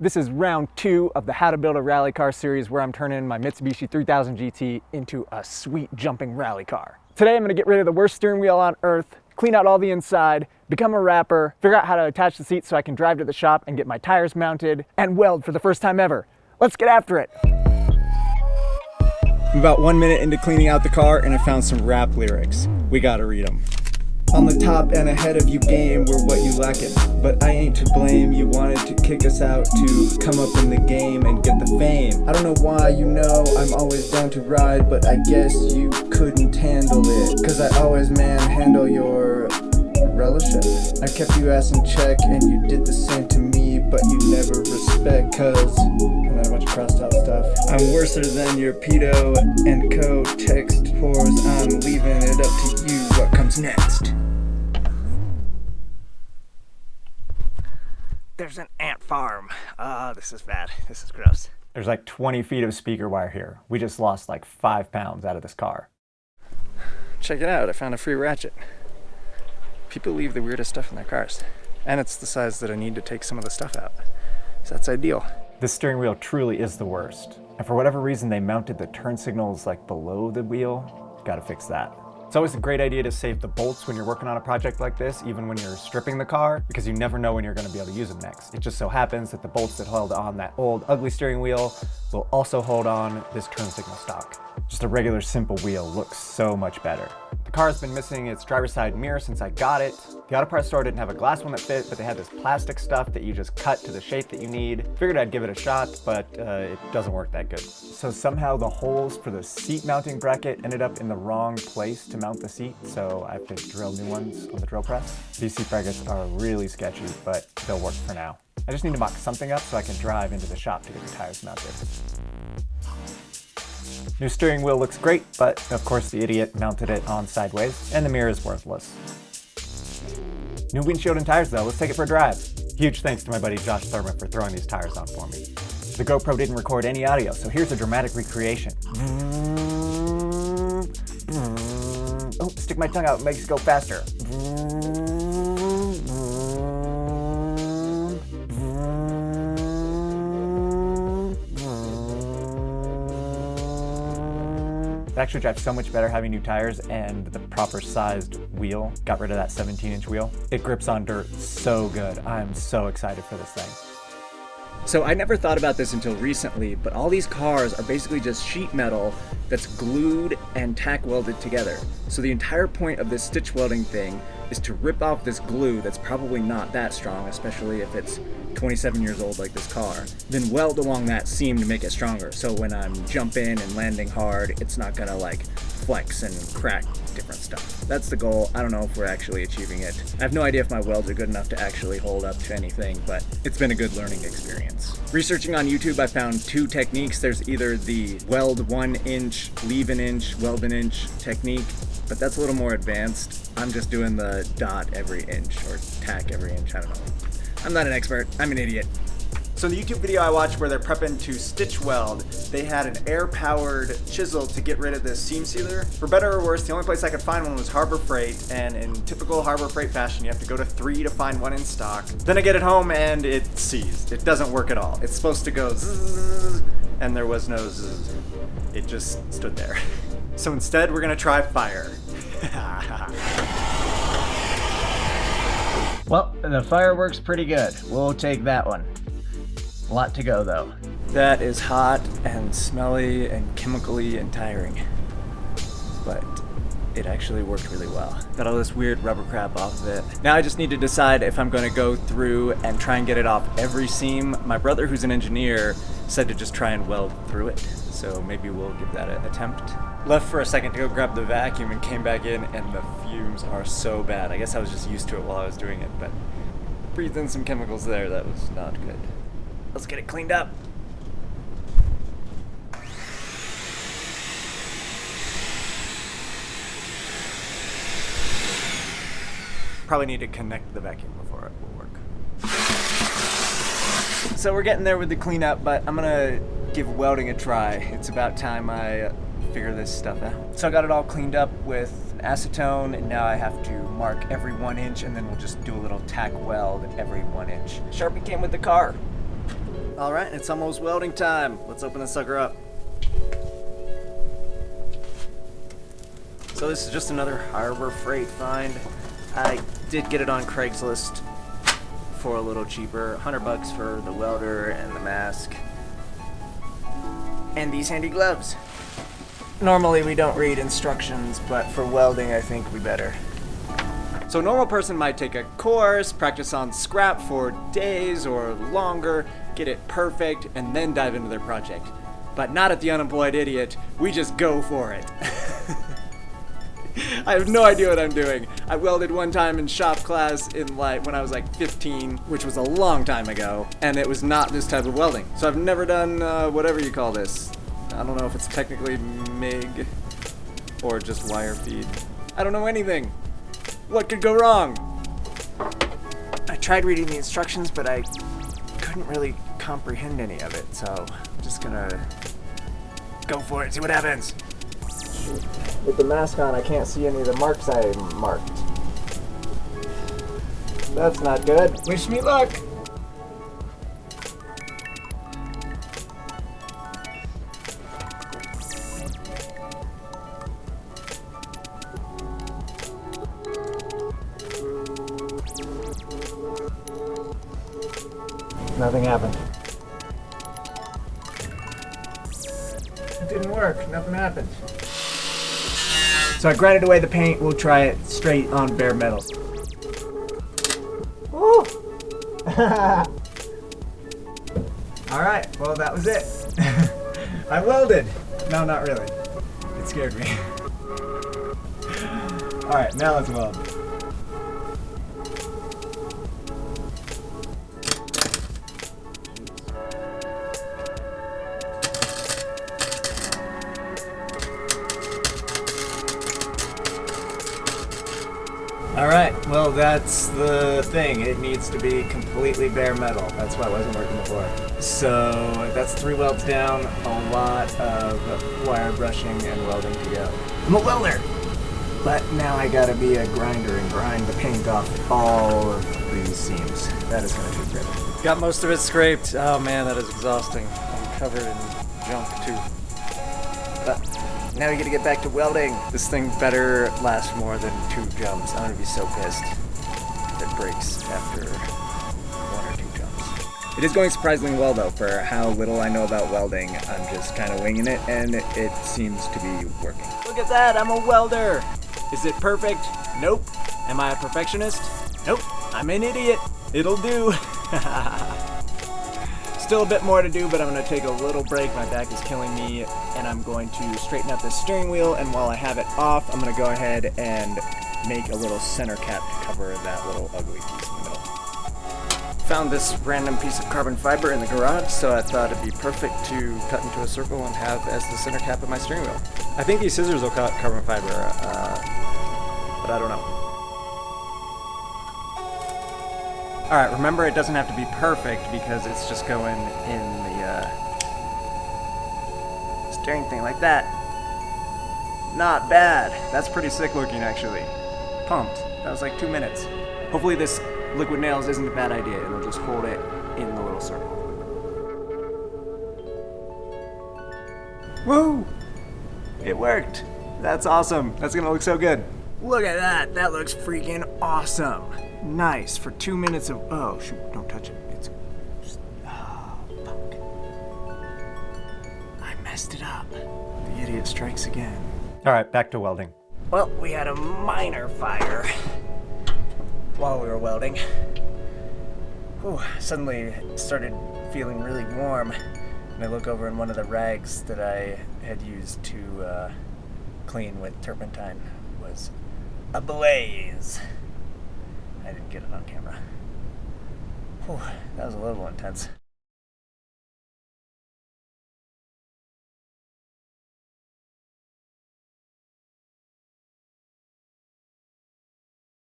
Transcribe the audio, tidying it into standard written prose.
This is round 2 of the How to Build a Rally Car series where I'm turning my Mitsubishi 3000 GT into a sweet jumping rally car. Today I'm gonna get rid of the worst steering wheel on earth, clean out all the inside, become a rapper, figure out how to attach the seat so I can drive to the shop and get my tires mounted, and weld for the first time ever. Let's get after it. I'm about 1 minute into cleaning out the car and I found some rap lyrics. We gotta read them. On the top and ahead of you game, we're what you lacking. But I ain't to blame, you wanted to kick us out to come up in the game and get the fame. I don't know why, you know, I'm always down to ride, but I guess you couldn't handle it. Cause I always manhandle your relative. I kept you ass in check and you did the same to me, but you never respect cause, and then a bunch of crossed out stuff. I'm worser than your pedo and co text whores. I'm leaving it up to you, what comes next? There's an ant farm. This is bad. This is gross. There's like 20 feet of speaker wire here. We just lost like 5 pounds out of this car. Check it out, I found a free ratchet. People leave the weirdest stuff in their cars. And it's the size that I need to take some of the stuff out. So that's ideal. This steering wheel truly is the worst. And for whatever reason, they mounted the turn signals like below the wheel. Gotta fix that. It's always a great idea to save the bolts when you're working on a project like this, even when you're stripping the car, because you never know when you're gonna be able to use them next. It just so happens that the bolts that held on that old ugly steering wheel will also hold on this turn signal stock. Just a regular simple wheel looks so much better. The car has been missing its driver's side mirror since I got it. The auto parts store didn't have a glass one that fit, but they had this plastic stuff that you just cut to the shape that you need. Figured I'd give it a shot, but it doesn't work that good. So somehow the holes for the seat mounting bracket ended up in the wrong place to mount the seat, so I have to drill new ones on the drill press. These seat brackets are really sketchy, but they'll work for now. I just need to mock something up so I can drive into the shop to get the tires mounted. New steering wheel looks great, but of course the idiot mounted it on sideways, and the mirror is worthless. New windshield and tires though, let's take it for a drive. Huge thanks to my buddy Josh Thurman for throwing these tires on for me. The GoPro didn't record any audio, so here's a dramatic recreation. Oh, stick my tongue out, it makes it go faster. It actually drives so much better having new tires and the proper sized wheel. Got rid of that 17-inch wheel. It grips on dirt so good. I'm so excited for this thing. So I never thought about this until recently, but all these cars are basically just sheet metal that's glued and tack welded together. So the entire point of this stitch welding thing is to rip off this glue that's probably not that strong, especially if it's 27 years old like this car, then weld along that seam to make it stronger. So when I'm jumping and landing hard, it's not gonna like flex and crack different stuff. That's the goal. I don't know if we're actually achieving it. I have no idea if my welds are good enough to actually hold up to anything, but it's been a good learning experience. Researching on YouTube, I found 2 techniques. There's either the weld 1 inch, leave an inch, weld an inch technique, but that's a little more advanced. I'm just doing the dot every inch or tack every inch, I don't know. I'm not an expert, I'm an idiot. So in the YouTube video I watched where they're prepping to stitch weld, they had an air-powered chisel to get rid of this seam sealer. For better or worse, the only place I could find one was Harbor Freight, and in typical Harbor Freight fashion, you have to go to 3 to find one in stock. Then I get it home and it seized. It doesn't work at all. It's supposed to go zzz, and there was no zzz. It just stood there. So instead, we're gonna try fire. Well, the fire works pretty good. We'll take that one. A lot to go though. That is hot and smelly and chemically and tiring. But it actually worked really well. Got all this weird rubber crap off of it. Now I just need to decide if I'm gonna go through and try and get it off every seam. My brother, who's an engineer, said to just try and weld through it. So maybe we'll give that an attempt. Left for a second to go grab the vacuum and came back in and the fumes are so bad. I guess I was just used to it while I was doing it, but breathed in some chemicals there. That was not good. Let's get it cleaned up. Probably need to connect the vacuum before it will work. So we're getting there with the cleanup, but I'm gonna give welding a try. It's about time I figure this stuff out. So I got it all cleaned up with acetone, and now I have to mark every 1 inch, and then we'll just do a little tack weld every 1 inch. Sharpie came with the car. All right, it's almost welding time. Let's open this sucker up. So this is just another Harbor Freight find. I did get it on Craigslist for a little cheaper, $100 for the welder and the mask. And these handy gloves. Normally we don't read instructions, but for welding I think we better. So a normal person might take a course, practice on scrap for days or longer, get it perfect, and then dive into their project. But not at the Unemployed Idiot, we just go for it. I have no idea what I'm doing. I welded one time in shop class when I was like 15, which was a long time ago, and it was not this type of welding. So I've never done whatever you call this. I don't know if it's technically MIG or just wire feed. I don't know anything. What could go wrong? I tried reading the instructions, but I couldn't really comprehend any of it, so I'm just gonna go for it, see what happens. With the mask on, I can't see any of the marks I marked. That's not good. Wish me luck. Nothing happened. It didn't work. Nothing happened. So I grinded away the paint. We'll try it straight on bare metal. Woo! Alright, well that was it. I welded. No, not really. It scared me. Alright, now let's weld. Alright, well that's the thing. It needs to be completely bare metal. That's why it wasn't working before. So that's 3 welds down, a lot of wire brushing and welding to go. I'm a welder! But now I gotta be a grinder and grind the paint off all of these seams. That is gonna be great. Got most of it scraped. Oh man, that is exhausting. I'm covered in junk too. But now we gotta get back to welding. This thing better last more than 2 jumps. I'm gonna be so pissed if it breaks after 1 or 2 jumps. It is going surprisingly well though, for how little I know about welding. I'm just kind of winging it, and it seems to be working. Look at that, I'm a welder! Is it perfect? Nope. Am I a perfectionist? Nope. I'm an idiot. It'll do. Still a bit more to do, but I'm going to take a little break. My back is killing me, and I'm going to straighten out this steering wheel, and while I have it off, I'm going to go ahead and make a little center cap to cover that little ugly piece in the middle. Found this random piece of carbon fiber in the garage, so I thought it'd be perfect to cut into a circle and have as the center cap of my steering wheel. I think these scissors will cut carbon fiber, but I don't know. Alright, remember it doesn't have to be perfect because it's just going in the steering thing like that. Not bad. That's pretty sick looking actually. Pumped. That was like 2 minutes. Hopefully this liquid nails isn't a bad idea. It'll just hold it in the little circle. Woo! It worked. That's awesome. That's gonna look so good. Look at that. That looks freaking awesome. Nice. For 2 minutes of... Oh, shoot. Don't touch it. It's... Oh, fuck. I messed it up. The idiot strikes again. All right, back to welding. Well, we had a minor fire while we were welding. Whew, suddenly it started feeling really warm. And I look over and one of the rags that I had used to clean with turpentine was ablaze. I didn't get it on camera. Whew, that was a little intense.